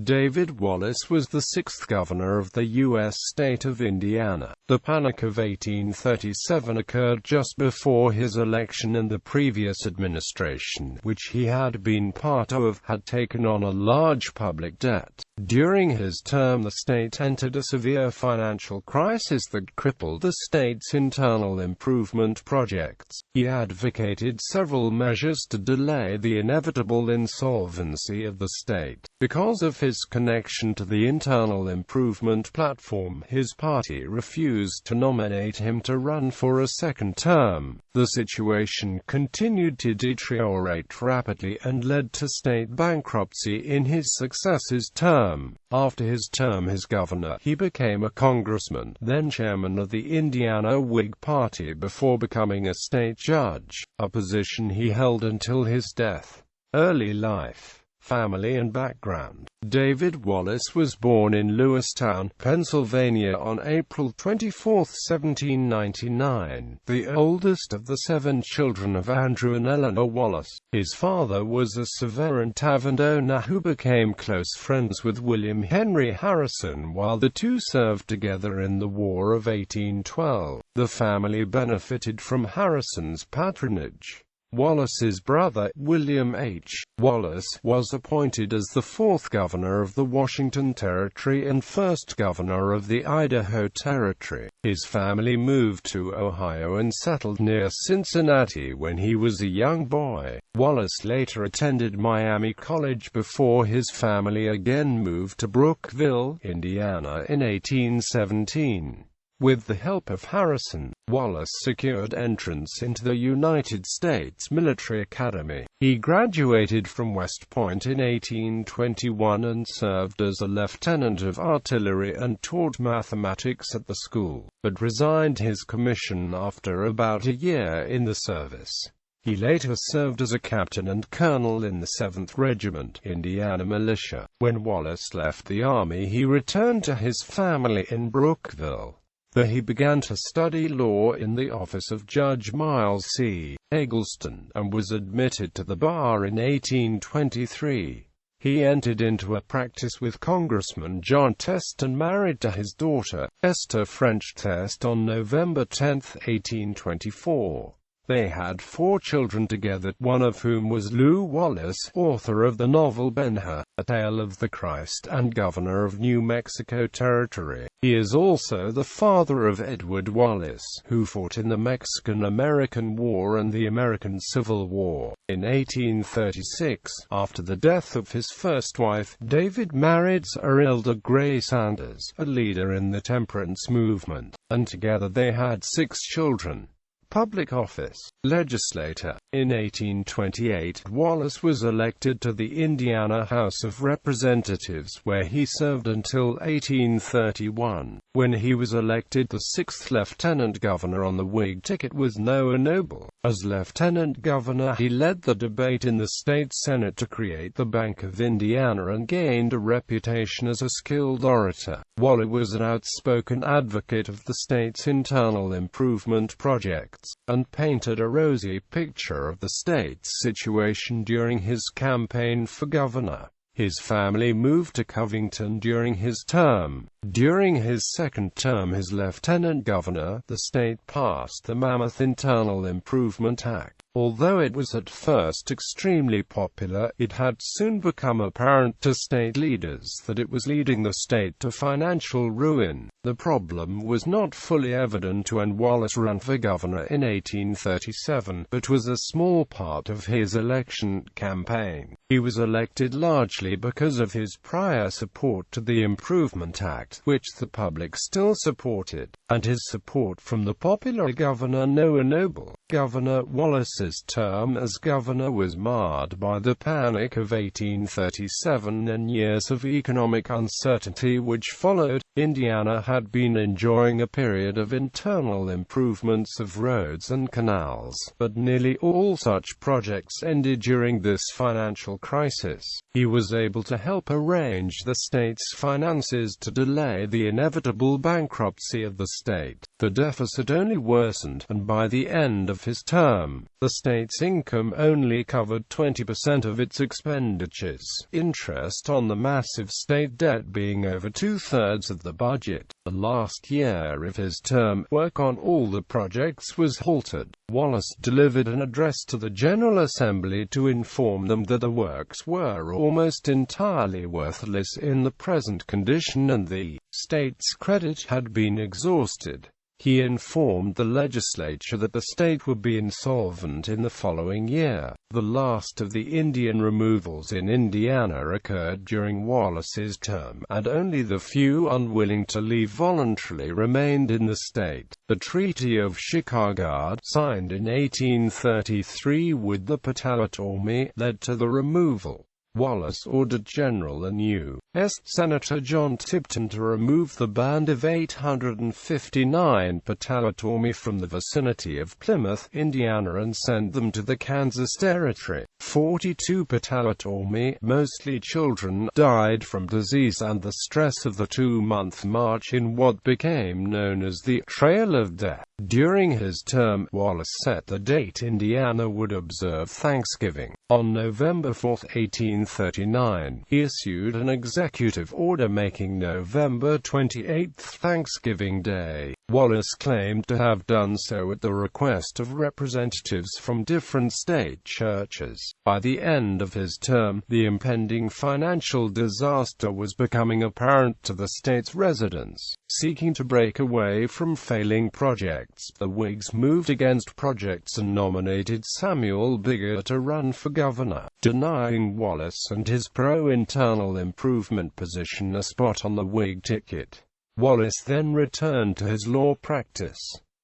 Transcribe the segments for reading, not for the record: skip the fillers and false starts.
David Wallace was the sixth governor of the U.S. state of Indiana. The Panic of 1837 occurred just before his election, and the previous administration, which he had been part of, had taken on a large public debt. During his term, the state entered a severe financial crisis that crippled the state's internal improvement projects. He advocated several measures to delay the inevitable insolvency of the state. Because of his connection to the internal improvement platform, his party refused to nominate him to run for a second term. The situation continued to deteriorate rapidly and led to state bankruptcy in his successor's term. After his term as governor, he became a congressman, then chairman of the Indiana Whig Party, before becoming a state judge, a position he held until his death. Early life, family and background. David Wallace was born in Lewistown, Pennsylvania on April 24, 1799, the oldest of the 7 children of Andrew and Eleanor Wallace. His father was a surveyor and tavern owner who became close friends with William Henry Harrison while the two served together in the War of 1812. The family benefited from Harrison's patronage. Wallace's brother, William H. Wallace, was appointed as the 4th governor of the Washington Territory and 1st governor of the Idaho Territory. His family moved to Ohio and settled near Cincinnati when he was a young boy. Wallace later attended Miami College before his family again moved to Brookville, Indiana in 1817. With the help of Harrison, Wallace secured entrance into the United States Military Academy. He graduated from West Point in 1821 and served as a lieutenant of artillery and taught mathematics at the school, but resigned his commission after about a year in the service. He later served as a captain and colonel in the 7th Regiment, Indiana Militia. When Wallace left the Army, he returned to his family in Brookville. There he began to study law in the office of Judge Miles C. Eggleston, and was admitted to the bar in 1823. He entered into a practice with Congressman John Test and married to his daughter, Esther French Test, on November 10, 1824. They had 4 children together, one of whom was Lew Wallace, author of the novel Ben-Hur, A Tale of the Christ, and governor of New Mexico Territory. He is also the father of Edward Wallace, who fought in the Mexican-American War and the American Civil War. In 1836, after the death of his first wife, David married Imelda Gray Sanders, a leader in the temperance movement, and together they had 6 children. Public office. Legislature. In 1828, Wallace was elected to the Indiana House of Representatives, where he served until 1831. When he was elected, the 6th lieutenant governor on the Whig ticket was Noah Noble. As lieutenant governor, he led the debate in the state Senate to create the Bank of Indiana and gained a reputation as a skilled orator. Wallace was an outspoken advocate of the state's internal improvement projects, and painted a rosy picture of the state's situation during his campaign for governor. His family moved to Covington during his term. During his second term as lieutenant governor, the state passed the Mammoth Internal Improvement Act. Although it was at first extremely popular, it had soon become apparent to state leaders that it was leading the state to financial ruin. The problem was not fully evident when Wallace ran for governor in 1837, but was a small part of his election campaign. He was elected largely because of his prior support to the Improvement Act, which the public still supported, and his support from the popular governor Noah Noble. Governor Wallace's term as governor was marred by the Panic of 1837 and years of economic uncertainty which followed. Indiana had been enjoying a period of internal improvements of roads and canals, but nearly all such projects ended during this financial crisis. He was able to help arrange the state's finances to delay the inevitable bankruptcy of the state. The deficit only worsened, and by the end of his term, the state's income only covered 20% of its expenditures, interest on the massive state debt being over two-thirds of the budget. The last year of his term, work on all the projects was halted. Wallace delivered an address to the General Assembly to inform them that the works were almost entirely worthless in the present condition and the state's credit had been exhausted. He informed the legislature that the state would be insolvent in the following year. The last of the Indian removals in Indiana occurred during Wallace's term, and only the few unwilling to leave voluntarily remained in the state. The Treaty of Chicago, signed in 1833 with the Potawatomi, led to the removal. Wallace ordered General and U.S. Senator John Tipton to remove the band of 859 Potawatomi from the vicinity of Plymouth, Indiana and send them to the Kansas Territory. 42 Potawatomi, mostly children, died from disease and the stress of the two-month march in what became known as the Trail of Death. During his term, Wallace set the date Indiana would observe Thanksgiving. On November 4, 1839, he issued an executive order making November 28 Thanksgiving Day. Wallace claimed to have done so at the request of representatives from different state churches. By the end of his term, the impending financial disaster was becoming apparent to the state's residents. Seeking to break away from failing projects, the Whigs moved against projects and nominated Samuel Bigger to run for governor, denying Wallace and his pro-internal improvement position a spot on the Whig ticket. Wallace then returned to his law practice.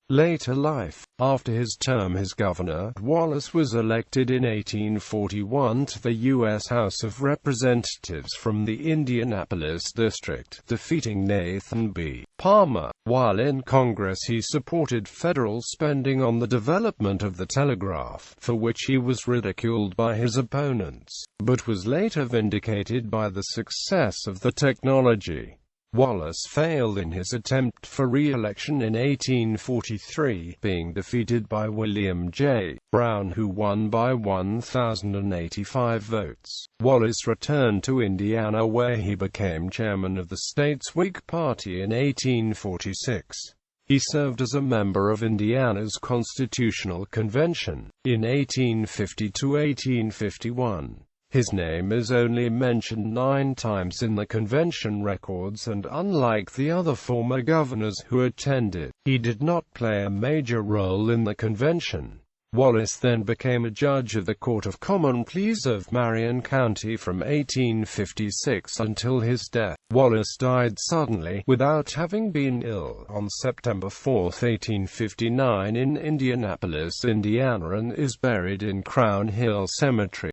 Later life. After his term as governor, Wallace was elected in 1841 to the U.S. House of Representatives from the Indianapolis district, defeating Nathan B. Palmer. While in Congress he supported federal spending on the development of the telegraph, for which he was ridiculed by his opponents, but was later vindicated by the success of the technology. Wallace failed in his attempt for re-election in 1843, being defeated by William J. Brown, who won by 1,085 votes. Wallace returned to Indiana where he became chairman of the state's Whig Party in 1846. He served as a member of Indiana's Constitutional Convention in 1850–1851. His name is only mentioned 9 times in the convention records and unlike the other former governors who attended, he did not play a major role in the convention. Wallace then became a judge of the Court of Common Pleas of Marion County from 1856 until his death. Wallace died suddenly, without having been ill, on September 4, 1859 in Indianapolis, Indiana and is buried in Crown Hill Cemetery.